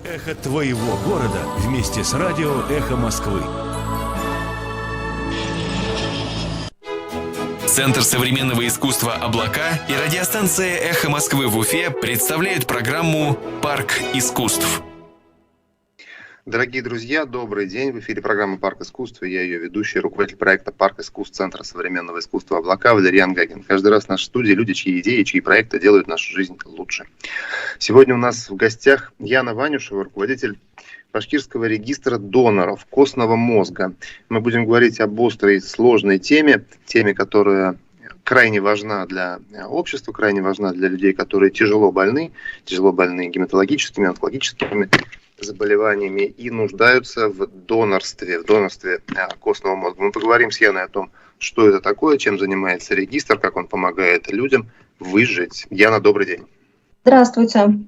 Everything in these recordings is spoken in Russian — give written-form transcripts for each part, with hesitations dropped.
Эхо твоего города вместе с радио «Эхо Москвы». Центр современного искусства «Облака» и радиостанция «Эхо Москвы» в Уфе представляют программу «Парк искусств». Дорогие друзья, добрый день. В эфире программа «Парк искусства». Я ее ведущий, руководитель проекта «Парк искусств» Центра современного искусства «Облака» Валериан Гагин. Каждый раз в нашей студии люди, чьи идеи, чьи проекты делают нашу жизнь лучше. Сегодня у нас в гостях Яна Ванюшева, руководитель Башкирского регистра доноров костного мозга. Мы будем говорить об острой, сложной теме, которая крайне важна для общества, крайне важна для людей, которые тяжело больны гематологическими, онкологическими заболеваниями и нуждаются в донорстве костного мозга. Мы поговорим с Яной о том, что это такое, чем занимается регистр, как он помогает людям выжить. Яна, добрый день. Здравствуйте.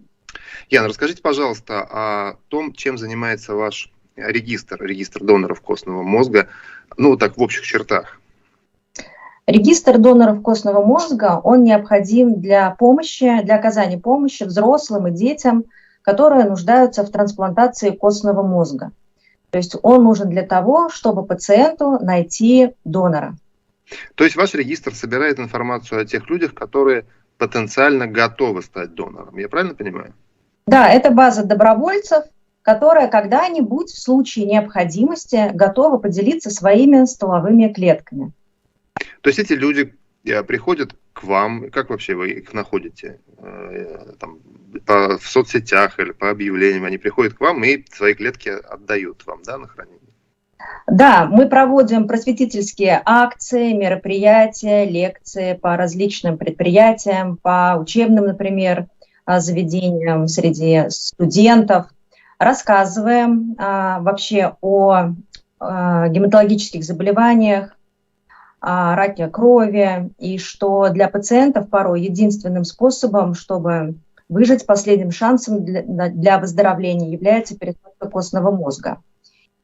Яна, расскажите, пожалуйста, о том, чем занимается ваш регистр доноров костного мозга, так в общих чертах. Регистр доноров костного мозга, он необходим для оказания помощи взрослым и детям, которые нуждаются в трансплантации костного мозга. То есть он нужен для того, чтобы пациенту найти донора. То есть ваш регистр собирает информацию о тех людях, которые потенциально готовы стать донором. Я правильно понимаю? Да, это база добровольцев, которые когда-нибудь в случае необходимости готовы поделиться своими стволовыми клетками. То есть эти люди приходят к вам, как вообще вы их находите? В соцсетях или по объявлениям они приходят к вам и свои клетки отдают вам, да, на хранение? Да, мы проводим просветительские акции, мероприятия, лекции по различным предприятиям, по учебным, например, заведениям среди студентов. Рассказываем вообще о гематологических заболеваниях, о раке крови, и что для пациентов порой единственным способом, чтобы выжить, последним шансом для выздоровления является пересадка костного мозга.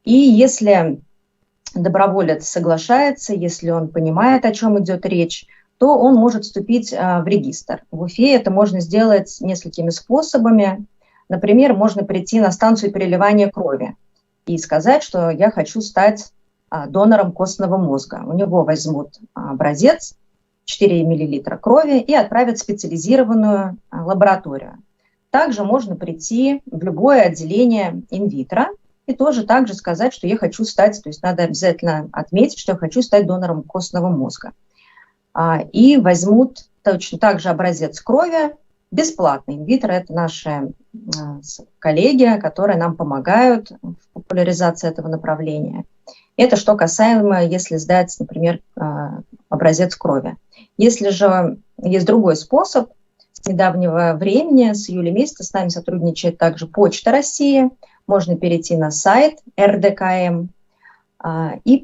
И если доброволец соглашается, если он понимает, о чем идет речь, то он может вступить в регистр. В Уфе это можно сделать несколькими способами. Например, можно прийти на станцию переливания крови и сказать, что я хочу стать донором костного мозга. У него возьмут образец, 4 мл крови, и отправят в специализированную лабораторию. Также можно прийти в любое отделение инвитро и тоже также сказать, что я хочу стать, то есть надо обязательно отметить, что я хочу стать донором костного мозга. И возьмут точно так же образец крови бесплатно. Инвитро – это наши коллеги, которые нам помогают в популяризации этого направления. Это что касаемо, если сдать, например, образец крови. Если же есть другой способ, с недавнего времени, с июля месяца с нами сотрудничает также Почта России. Можно перейти на сайт РДКМ и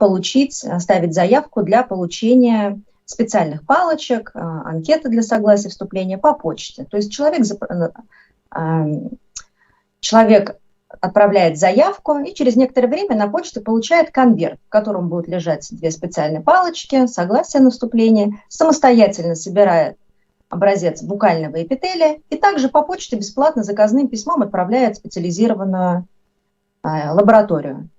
оставить заявку для получения специальных палочек, анкеты для согласия вступления по почте. То есть человек отправляет заявку и через некоторое время на почту получает конверт, в котором будут лежать 2 специальные палочки, согласие на вступление, самостоятельно собирает образец букального эпителия и также по почте бесплатно заказным письмом отправляет в специализированную лабораторию.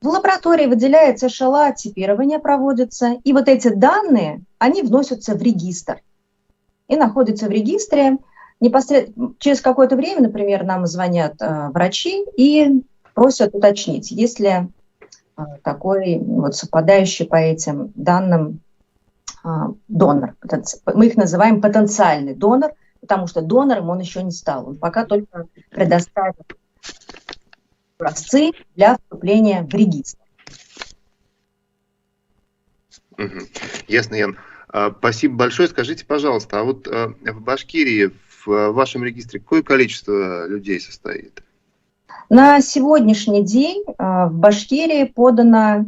В лаборатории выделяется ШЛА, типирование проводится, и вот эти данные, они вносятся в регистр и находятся в регистре. Непосредственно через какое-то время, например, нам звонят врачи и просят уточнить, есть ли такой совпадающий по этим данным донор. Мы их называем потенциальный донор, потому что донором он еще не стал. Он пока только предоставит образцы для вступления в регистр. Ясно, Ян. Спасибо большое. Скажите, пожалуйста, а вот в Башкирии, в вашем регистре, какое количество людей состоит? На сегодняшний день в Башкирии подано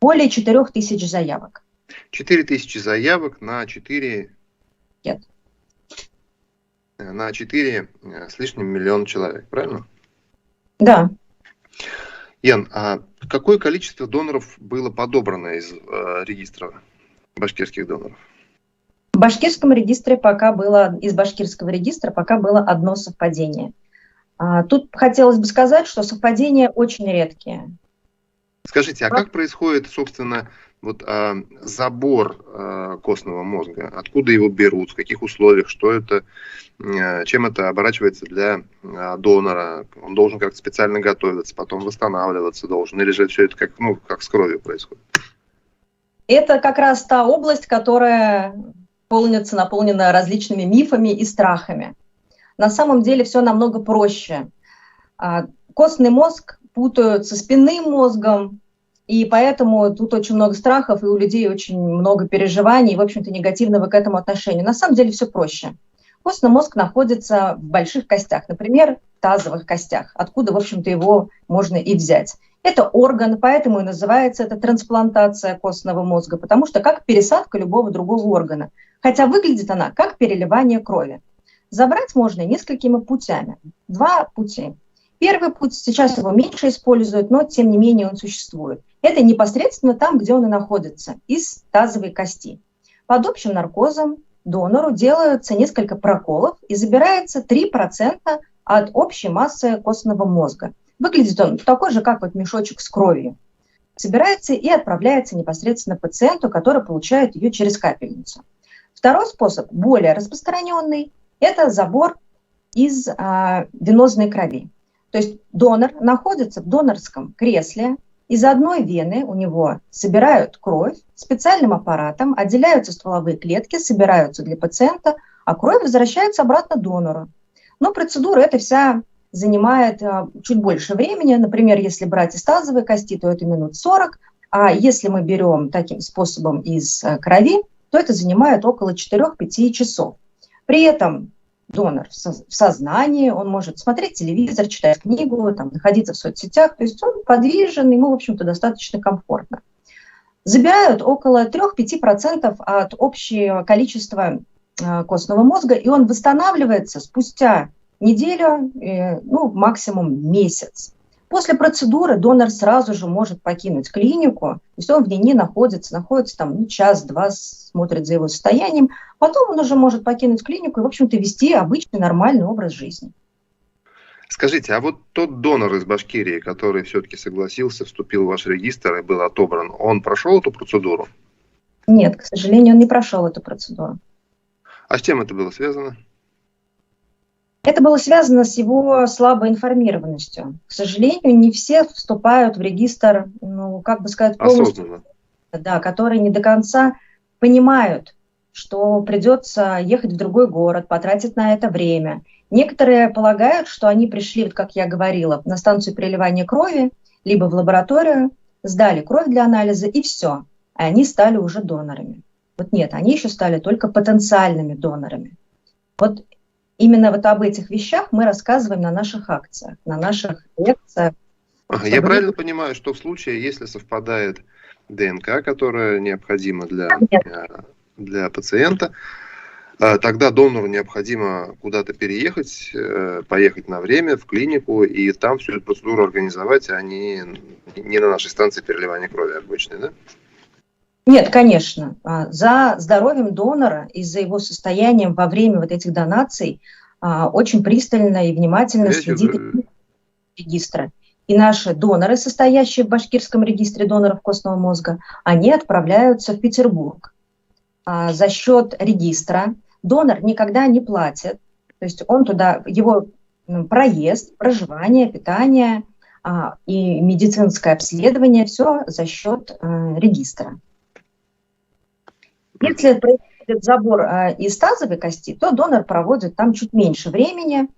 более 4000 заявок. 4000 заявок на 4... Нет. На 4 с лишним миллиона человек, правильно? Да. Ян, а какое количество доноров было подобрано из регистра башкирских доноров? Из башкирского регистра пока было одно совпадение. Тут хотелось бы сказать, что совпадения очень редкие. Скажите, а как происходит, собственно, забор костного мозга? Откуда его берут, в каких условиях, что это, чем это оборачивается для донора? Он должен как-то специально готовиться, потом восстанавливаться должен, или же все это как с кровью происходит? Это как раз та область, которая наполнена различными мифами и страхами. На самом деле все намного проще. Костный мозг путают со спинным мозгом, и поэтому тут очень много страхов, и у людей очень много переживаний, и, в общем-то, негативного к этому отношения. На самом деле все проще. Костный мозг находится в больших костях, например, в тазовых костях, откуда, в общем-то, его можно и взять. Это орган, поэтому и называется это трансплантация костного мозга, потому что как пересадка любого другого органа. Хотя выглядит она как переливание крови. Забрать можно несколькими путями. 2 пути. Первый путь, сейчас его меньше используют, но тем не менее он существует. Это непосредственно там, где он и находится, из тазовой кости. Под общим наркозом донору делаются несколько проколов и забирается 3% от общей массы костного мозга. Выглядит он такой же, как мешочек с кровью. Собирается и отправляется непосредственно пациенту, который получает ее через капельницу. Второй способ, более распространенный, это забор из венозной крови. То есть донор находится в донорском кресле, из одной вены у него собирают кровь специальным аппаратом, отделяются стволовые клетки, собираются для пациента, а кровь возвращается обратно донору. Но процедура эта вся занимает чуть больше времени. Например, если брать из тазовой кости, то это минут 40, а если мы берем таким способом из крови, то это занимает около 4-5 часов. При этом донор в сознании, он может смотреть телевизор, читать книгу, находиться в соцсетях, то есть он подвижен, ему, в общем-то, достаточно комфортно. Забирают около 3-5% от общего количества костного мозга, и он восстанавливается спустя неделю, максимум месяц. После процедуры донор сразу же может покинуть клинику, то есть он в ней не находится час-два, смотрит за его состоянием, потом он уже может покинуть клинику и, в общем-то, вести обычный нормальный образ жизни. Скажите, а тот донор из Башкирии, который все-таки согласился, вступил в ваш регистр и был отобран, он прошел эту процедуру? Нет, к сожалению, он не прошел эту процедуру. А с чем это было связано? Это было связано с его слабой информированностью. К сожалению, не все вступают в регистр, полностью, осознанно. Да, которые не до конца понимают, что придется ехать в другой город, потратить на это время. Некоторые полагают, что они пришли, как я говорила, на станцию переливания крови, либо в лабораторию, сдали кровь для анализа и все, а они стали уже донорами. Нет, они еще стали только потенциальными донорами. Именно об этих вещах мы рассказываем на наших акциях, на наших лекциях. Я правильно понимаю, что в случае, если совпадает ДНК, которая необходима для пациента, тогда донору необходимо куда-то переехать, поехать на время в клинику и там всю эту процедуру организовать, а не на нашей станции переливания крови обычной, да? Нет, конечно. За здоровьем донора и за его состоянием во время этих донаций очень пристально и внимательно следит регистр. И наши доноры, состоящие в Башкирском регистре доноров костного мозга, они отправляются в Петербург. За счет регистра донор никогда не платит. То есть он туда, его проезд, проживание, питание и медицинское обследование, все за счет регистра. Если происходит забор из тазовой кости, то донор проводит там чуть меньше времени.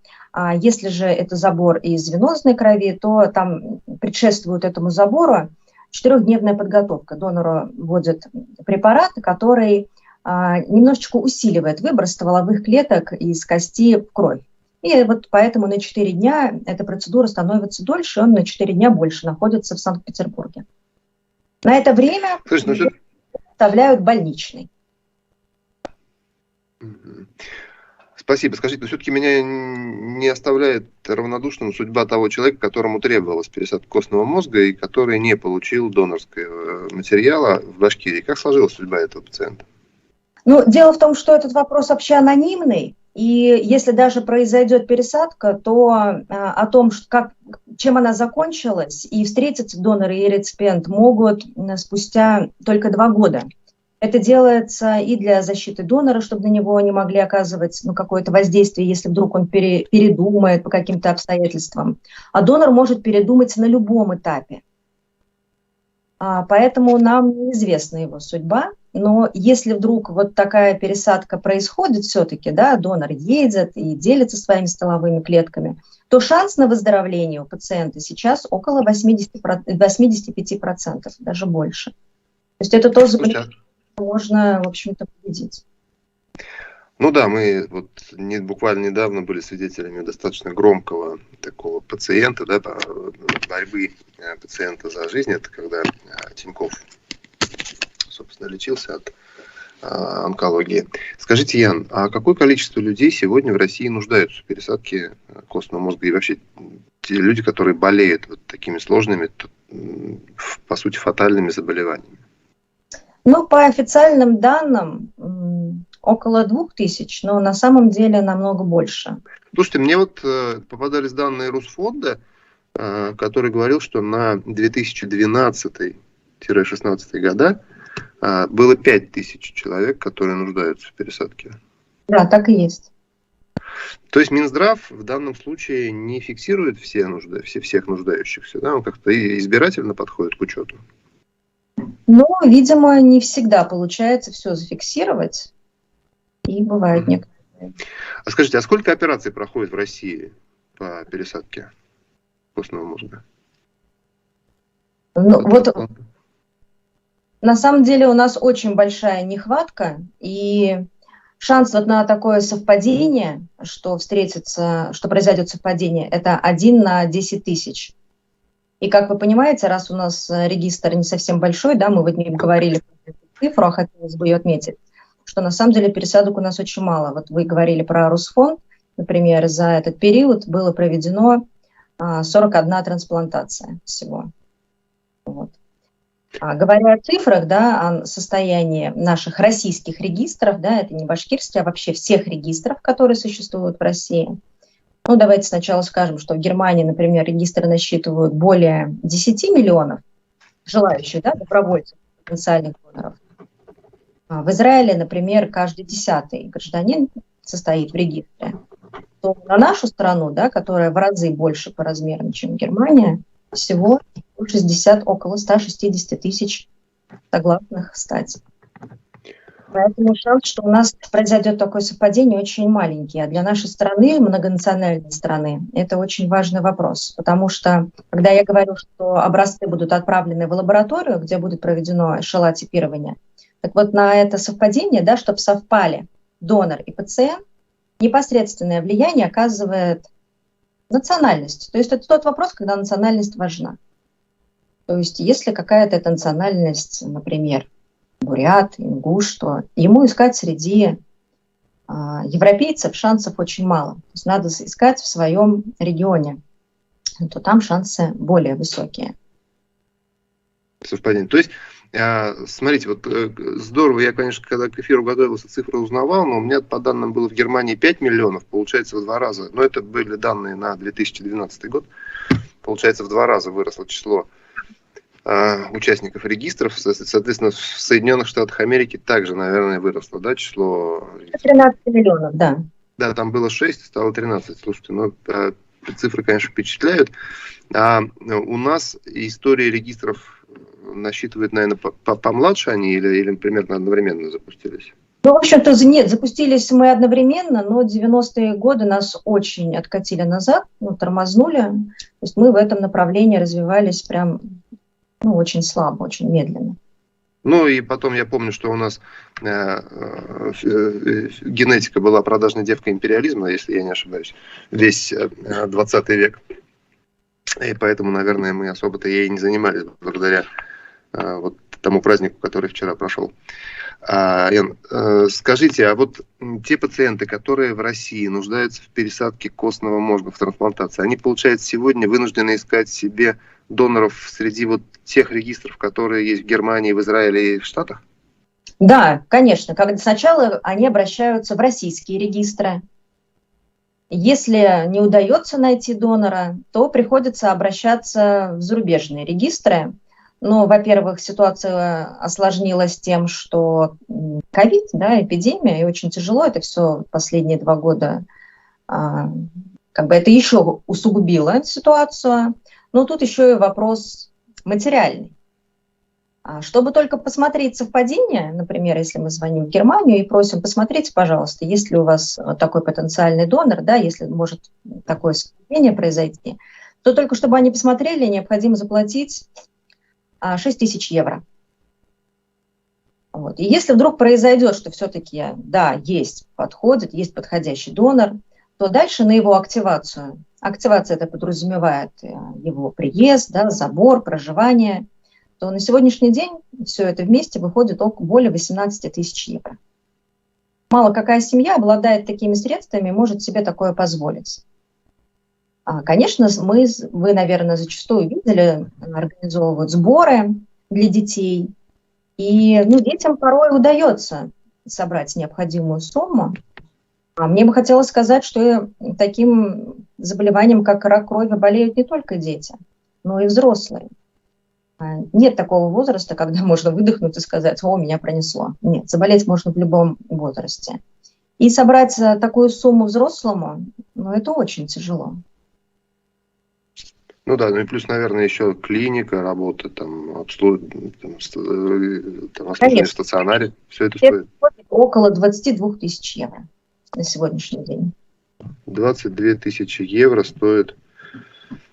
Если же это забор из венозной крови, то там предшествует этому забору 4-дневная подготовка. Донору вводят препарат, который немножечко усиливает выброс стволовых клеток из кости в кровь. И поэтому на 4 дня эта процедура становится дольше, он на 4 дня больше находится в Санкт-Петербурге. На это время оставляют больничный. Спасибо. Скажите, но все-таки меня не оставляет равнодушным судьба того человека, которому требовалась пересадка костного мозга и который не получил донорского материала в Башкирии. Как сложилась судьба этого пациента? Дело в том, что этот вопрос вообще анонимный, И если даже произойдет пересадка, то о том, чем она закончилась, и встретиться донор и реципиент могут спустя только 2 года. Это делается и для защиты донора, чтобы на него не могли оказывать какое-то воздействие, если вдруг он передумает по каким-то обстоятельствам. А донор может передумать на любом этапе. Поэтому нам неизвестна его судьба. Но если вдруг вот такая пересадка происходит все-таки, да, донор едет и делится своими стволовыми клетками, то шанс на выздоровление у пациента сейчас около 85%, даже больше. То есть это тоже можно, в общем-то, победить. Ну да, мы вот буквально недавно были свидетелями достаточно громкого такого пациента, да, борьбы пациента за жизнь. Это когда Тиньков, собственно, лечился от онкологии. Скажите, Ян, а какое количество людей сегодня в России нуждаются в пересадке костного мозга? И вообще те люди, которые болеют вот такими сложными, по сути, фатальными заболеваниями? Ну, по официальным данным, около 2000, но на самом деле намного больше. Слушайте, мне вот попадались данные Русфонда, который говорил, что на 2012-2016 года было 5000 человек, которые нуждаются в пересадке. Да, так и есть. То есть Минздрав в данном случае не фиксирует всех нуждающихся, да? Он как-то избирательно подходит к учету. Ну, видимо, не всегда получается все зафиксировать, и бывают некоторые. А скажите, а сколько операций проходит в России по пересадке костного мозга? Ну, вот на самом деле у нас очень большая нехватка, и шанс вот на такое совпадение, что произойдет совпадение, это 1 на 10 тысяч. И как вы понимаете, раз у нас регистр не совсем большой, да, мы вот не говорили про эту цифру, а хотелось бы ее отметить, что на самом деле пересадок у нас очень мало. Вот вы говорили про Русфонд, например, за этот период было проведено 41 трансплантация всего. Вот. Говоря о цифрах, да, о состоянии наших российских регистров, да, это не башкирские, а вообще всех регистров, которые существуют в России. Ну, давайте сначала скажем, что в Германии, например, регистры насчитывают более 10 миллионов желающих, да, добровольцев, потенциальных доноров. В Израиле, например, каждый 10-й гражданин состоит в регистре. То на нашу страну, да, которая в разы больше по размерам, чем Германия, всего около 160 тысяч согласных стать. Поэтому шанс, что у нас произойдет такое совпадение, очень маленький. А для нашей страны, многонациональной страны, это очень важный вопрос. Потому что, когда я говорю, что образцы будут отправлены в лабораторию, где будет проведено эшелотипирование, так вот на это совпадение, да, чтобы совпали донор и пациент, непосредственное влияние оказывает национальность. То есть это тот вопрос, когда национальность важна. То есть если какая-то эта национальность, например, бурят, ингуш, то ему искать среди европейцев шансов очень мало. То есть надо искать в своем регионе, то там шансы более высокие. Совпадение. То есть, смотрите, вот здорово, я, конечно, когда к эфиру готовился, цифры узнавал, но у меня по данным было в Германии 5 миллионов, получается в 2 раза. Но это были данные на 2012 год. Получается, в 2 раза выросло число участников регистров. Соответственно, в Соединенных Штатах Америки также, наверное, выросло, да, число... 13 миллионов, да. Да, там было 6, стало 13. Слушайте, ну, цифры, конечно, впечатляют. А у нас история регистров насчитывает, наверное, помладше они или примерно одновременно запустились? Ну, в общем-то, нет, запустились мы одновременно, но 90-е годы нас очень откатили назад, тормознули. То есть мы в этом направлении развивались прям... очень слабо, очень медленно. Ну и потом я помню, что у нас генетика была продажной девкой империализма, если я не ошибаюсь, весь 20 век. И поэтому, наверное, мы особо-то ей не занимались благодаря вот тому празднику, который вчера прошел. Ян, скажите, а вот те пациенты, которые в России нуждаются в пересадке костного мозга, в трансплантации, они, получается, сегодня вынуждены искать себе доноров среди вот тех регистров, которые есть в Германии, в Израиле и в Штатах? Да, конечно. Сначала они обращаются в российские регистры, Если не удается найти донора, то приходится обращаться в зарубежные регистры. Ну, во-первых, ситуация осложнилась тем, что ковид, да, эпидемия, и очень тяжело это все последние 2 года, как бы это еще усугубило ситуацию. Но тут еще и вопрос материальный. Чтобы только посмотреть совпадение, например, если мы звоним в Германию и просим, посмотрите, пожалуйста, есть ли у вас такой потенциальный донор, да, если может такое совпадение произойти, то только чтобы они посмотрели, необходимо заплатить 6 тысяч евро. Вот. И если вдруг произойдет, что все-таки, да, есть подходит, есть подходящий донор, то дальше на его активацию, активация это подразумевает его приезд, да, забор, проживание, то на сегодняшний день все это вместе выходит около более 18 тысяч евро. Мало какая семья обладает такими средствами, может себе такое позволить. Конечно, вы, наверное, зачастую видели, организовывают сборы для детей, и детям порой удается собрать необходимую сумму. Мне бы хотелось сказать, что таким заболеванием, как рак крови, болеют не только дети, но и взрослые. Нет такого возраста, когда можно выдохнуть и сказать: «О, меня пронесло». Нет, заболеть можно в любом возрасте. И собрать такую сумму взрослому, это очень тяжело. Ну да, ну и плюс, наверное, еще клиника, работа, обслуживание в стационаре. Все это стоит. Около 22 тысяч евро на сегодняшний день. 22 тысячи евро стоит.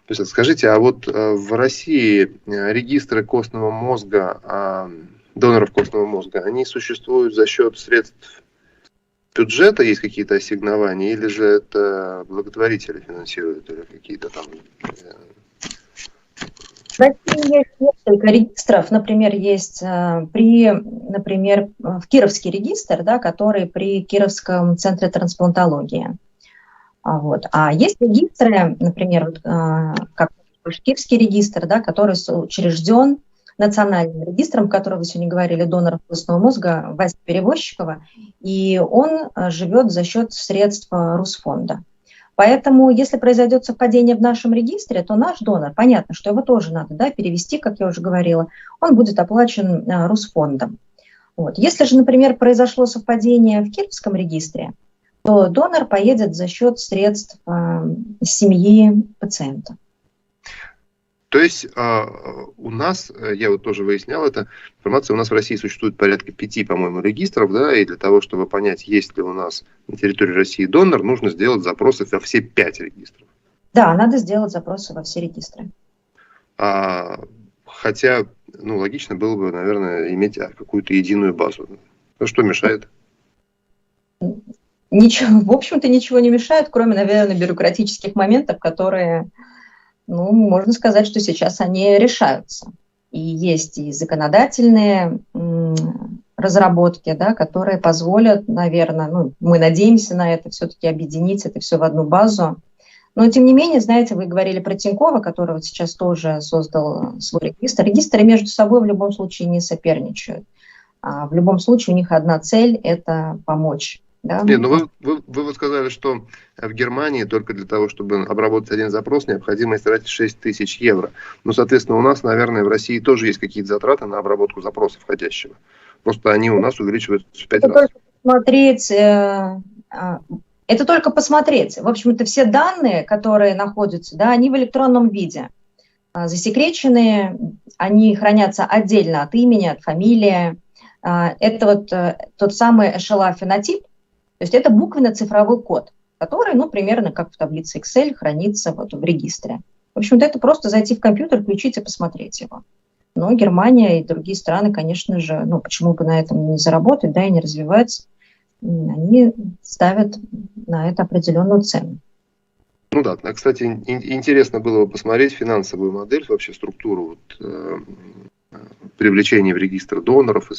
Скажите, а вот в России регистры костного мозга, доноров костного мозга, они существуют за счет средств бюджета, есть какие-то ассигнования, или же это благотворители финансируют, или какие-то там... В России есть несколько регистров, например, есть например, в Кировский регистр, да, который при Кировском центре трансплантологии. Вот. А есть регистры, например, как Башкирский регистр, да, который учрежден национальным регистром, о котором вы сегодня говорили, доноров костного мозга Васи Перевозчикова, и он живет за счет средств Русфонда. Поэтому, если произойдет совпадение в нашем регистре, то наш донор, понятно, что его тоже надо, да, перевести, как я уже говорила, он будет оплачен Русфондом. Вот. Если же, например, произошло совпадение в Кировском регистре, то донор поедет за счет средств семьи пациента. То есть у нас, я вот тоже выяснял эту информацию, у нас в России существует порядка 5, по-моему, регистров, да, и для того, чтобы понять, есть ли у нас на территории России донор, нужно сделать запросы во все 5 регистров. Да, надо сделать запросы во все регистры. Хотя, логично было бы, наверное, иметь какую-то единую базу. Что мешает? Ничего, в общем-то, ничего не мешает, кроме, наверное, бюрократических моментов, которые, можно сказать, что сейчас они решаются. И есть и законодательные разработки, да, которые позволят, наверное, мы надеемся на это, все-таки объединить это все в одну базу. Но, тем не менее, знаете, вы говорили про Тинькова, который вот сейчас тоже создал свой регистр. Регистры между собой в любом случае не соперничают. В любом случае у них одна цель – это помочь. Да? Нет, вы вот сказали, что в Германии только для того, чтобы обработать один запрос, необходимо истратить 6 тысяч евро. Соответственно, у нас, наверное, в России тоже есть какие-то затраты на обработку запроса входящего. Просто они у нас увеличиваются в 5 раз. Это только посмотреть. В общем-то, все данные, которые находятся, да, они в электронном виде. Засекреченные, они хранятся отдельно от имени, от фамилии. Это вот тот самый эшелон-фенотип. То есть это буквенно-цифровой код, который, примерно как в таблице Excel, хранится вот в регистре. В общем-то, это просто зайти в компьютер, включить и посмотреть его. Но Германия и другие страны, конечно же, почему бы на этом не заработать, да, и не развиваться, они ставят на это определенную цену. Да, кстати, интересно было бы посмотреть финансовую модель, вообще структуру привлечения в регистр доноров,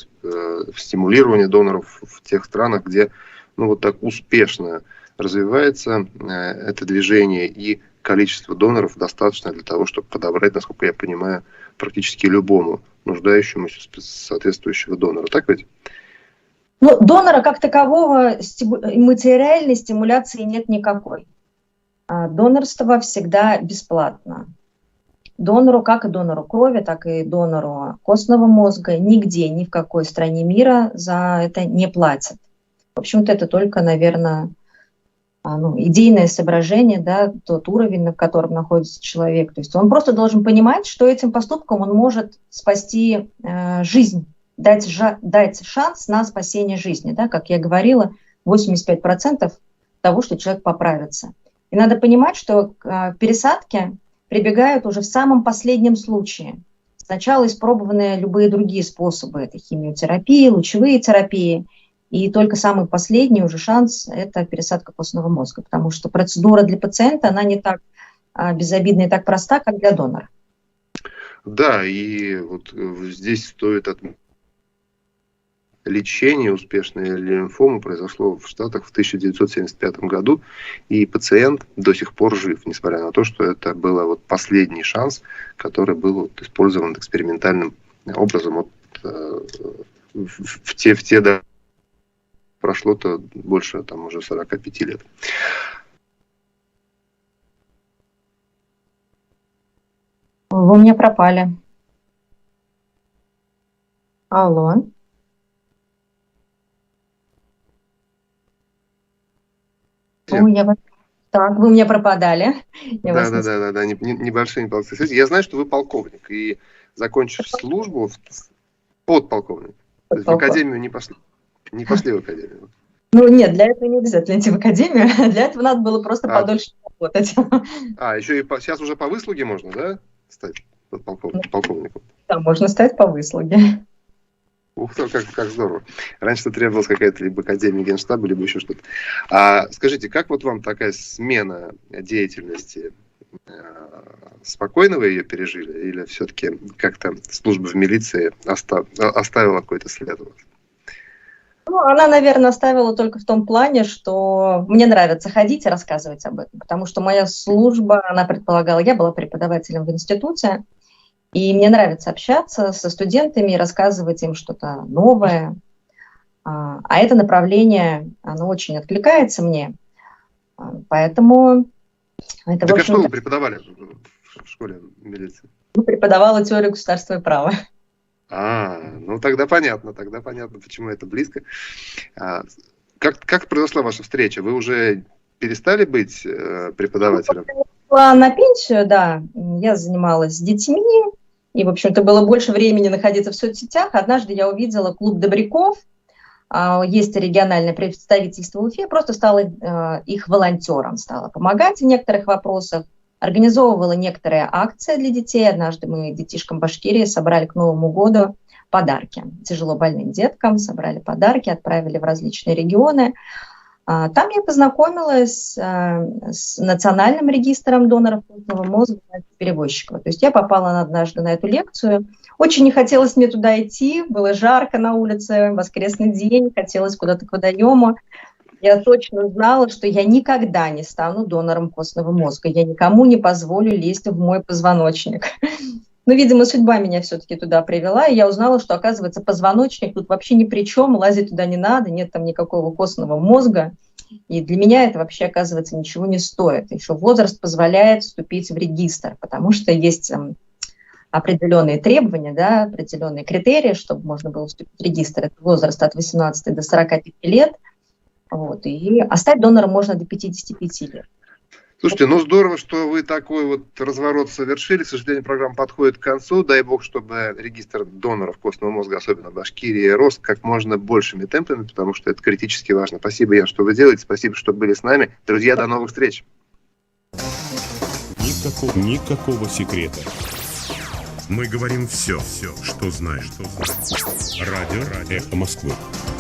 стимулирования доноров в тех странах, где вот так успешно развивается это движение, и количество доноров достаточно для того, чтобы подобрать, насколько я понимаю, практически любому нуждающемуся соответствующего донора. Так ведь? Донора как такового материальной стимуляции нет никакой. Донорство всегда бесплатно. Донору, как и донору крови, так и донору костного мозга, нигде, ни в какой стране мира за это не платят. В общем-то, это только, наверное, идейное соображение, да, тот уровень, на котором находится человек. То есть он просто должен понимать, что этим поступком он может спасти жизнь, дать шанс на спасение жизни. Да, как я говорила, 85% того, что человек поправится. И надо понимать, что к пересадке прибегают уже в самом последнем случае. Сначала испробованы любые другие способы. Это химиотерапия, лучевые терапии. И только самый последний уже шанс – это пересадка костного мозга. Потому что процедура для пациента, она не так безобидна и так проста, как для донора. Да, и вот здесь стоит отметить. Лечение успешной лимфомы произошло в Штатах в 1975 году, и пациент до сих пор жив, несмотря на то, что это был вот последний шанс, который был использован экспериментальным образом. В те да, прошло-то больше уже 45 лет. Вы у меня пропали. Алло. Так, вы у меня пропадали. Да, небольшие неполноценные. Я знаю, что вы полковник, и закончив службу, подполковник. То есть в академию не пошли. Не пошли в академию. Нет, для этого не обязательно идти в академию. Для этого надо было просто подольше работать. Еще и сейчас уже по выслуге можно, да, стать полковником? Да, можно стать по выслуге. Ух ты, как здорово. Раньше требовалась какая-то либо академия Генштаба, либо еще что-то. Скажите, как вот вам такая смена деятельности? Спокойно вы ее пережили? Или все-таки как-то служба в милиции оставила какой-то след у вас? Она, наверное, оставила только в том плане, что мне нравится ходить и рассказывать об этом. Потому что моя служба, она предполагала, я была преподавателем в институте, и мне нравится общаться со студентами и рассказывать им что-то новое. А это направление, оно очень откликается мне. Поэтому... Это, так что вы преподавали в школе милиции? Я преподавала теорию государства и права. Тогда понятно, почему это близко. Как произошла ваша встреча? Вы уже перестали быть преподавателем? На пенсию, да. Я занималась детьми, и, в общем-то, было больше времени находиться в соцсетях. Однажды я увидела клуб добряков, есть региональное представительство в Уфе, просто стала их волонтером, стала помогать в некоторых вопросах, организовывала некоторые акции для детей. Однажды мы детишкам Башкирии собрали к Новому году подарки. Тяжело больным деткам собрали подарки, отправили в различные регионы. Там я познакомилась с национальным регистром доноров костного мозга перевозчиков. То есть я попала однажды на эту лекцию. Очень не хотелось мне туда идти, было жарко на улице, воскресный день, хотелось куда-то к водоему. Я точно знала, что я никогда не стану донором костного мозга. Я никому не позволю лезть в мой позвоночник. Но, видимо, судьба меня все-таки туда привела, и я узнала, что, оказывается, позвоночник тут вообще ни при чем, лазить туда не надо, нет там никакого костного мозга. И для меня это вообще, оказывается, ничего не стоит. Еще возраст позволяет вступить в регистр, потому что есть определенные требования, да, определенные критерии, чтобы можно было вступить в регистр. Это возраст от 18 до 45 лет. И стать донором можно до 55 лет. Слушайте, здорово, что вы такой разворот совершили. К сожалению, программа подходит к концу. Дай бог, чтобы регистр доноров костного мозга, особенно в Башкирии, рос как можно большими темпами, потому что это критически важно. Спасибо, Ян, что вы делаете. Спасибо, что были с нами. Друзья, до новых встреч. Никакого секрета. Мы говорим все, что знаешь. Радио «Эхо Москвы».